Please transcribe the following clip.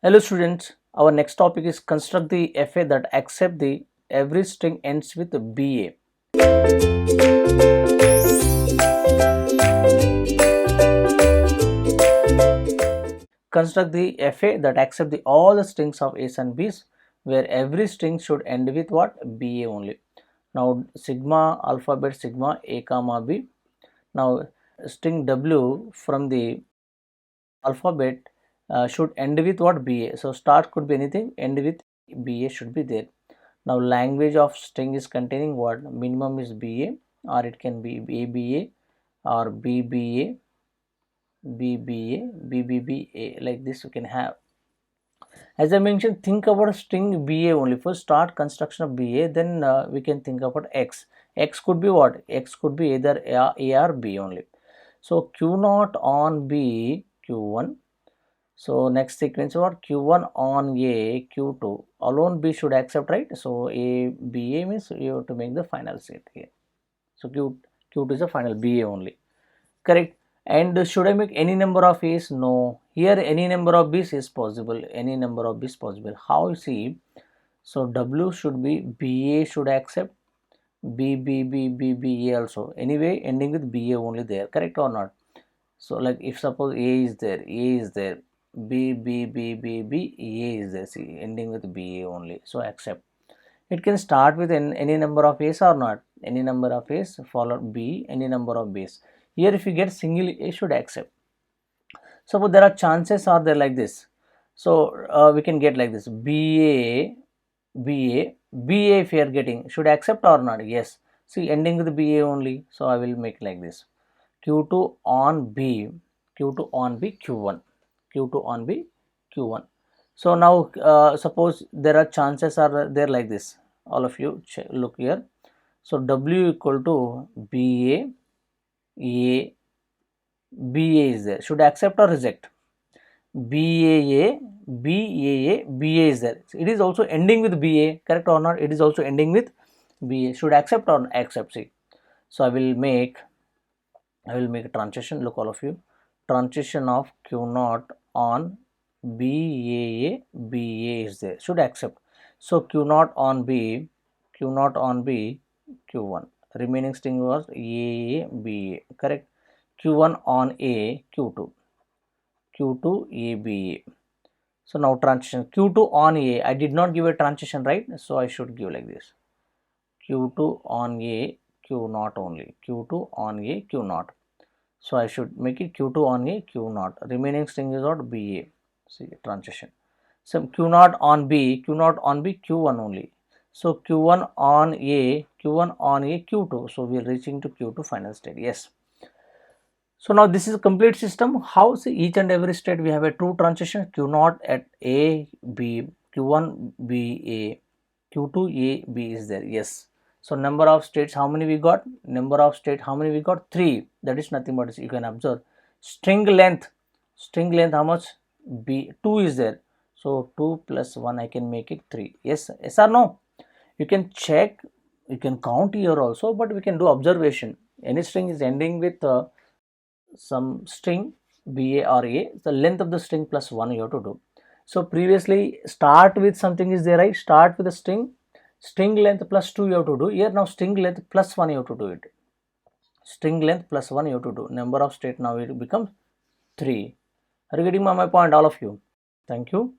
Hello students, our next topic is construct the FA that accept the every string ends with BA. Construct the FA that accept the all the strings of A's and B's where every string should end with what? BA only. Now sigma alphabet sigma A comma B. Now string W from the alphabet should end with what? BA. So start could be anything, end with BA should be there. Now language of string is containing what? Minimum is BA, or it can be ABA or BBA, BBA, BBBA, like this you can have. As I mentioned, think about string BA only. First start construction of BA, then we can think about X. X could be what? X could be either A or B only. So Q0 on B, Q1. So next sequence what? Q1 on A, Q2. Alone B should accept, right? So A, BA means you have to make the final state here. So Q2 is the final BA only. Correct. And should I make any number of A's? No. Here any number of B's is possible. Any number of B's possible. How you see? So W should be BA should accept. B also. Anyway, ending with BA only there. Correct or not? So like if suppose A is there, A is there. B, A is there. See, ending with BA only. So accept. It can start with any number of A's or not. Any number of A's followed B, any number of B's. Here if you get single A should accept. Suppose there are chances are there like this. So we can get like this. BA if you are getting should accept or not. Yes. See, ending with BA only. So I will make like this. Q2 on B, Q2 on B, Q1, Q2 on B, Q1. So now suppose there are chances are there like this. All of you look here. So W equal to BA, A, BA is there. Should accept or reject? BAA, BA is there. It is also ending with BA, correct or not? It is also ending with BA. Should accept or not accept? See. So I will make a transition. Look all of you. Transition of Q0 on BA is there. Should accept. So Q0 on B, Q1. Remaining string was A, BA. Correct. Q1 on A, Q2. Q2 ABA. So now transition Q2 on A. I did not give a transition, right? So I should give like this. Q2 on A, Q0 only. Q2 on A, Q0. So I should make it Q2 on A, Q0. Remaining string is what? BA. See, transition. So Q0 on B, Q1 only. So Q1 on A, Q2. So we are reaching to Q2 final state. Yes. So now this is a complete system. How? See, each and every state we have a true transition. Q0 at A, B, Q1 B, A, Q2 A, B is there. Yes. So number of states, how many we got? Number of state, how many we got? 3. That is nothing but you can observe. String length, how much? B, 2 is there. So 2 plus 1, I can make it 3. Yes, yes or no? You can check, you can count here also, but we can do observation. Any string is ending with some string BA or A, the length of the string plus 1 you have to do. So previously start with something is there, right? Start with a string length plus 2 you have to do. Here now string length plus 1 you have to do it. String length plus 1 you have to do. Number of state now it becomes 3. Are you getting my point, all of you? Thank you.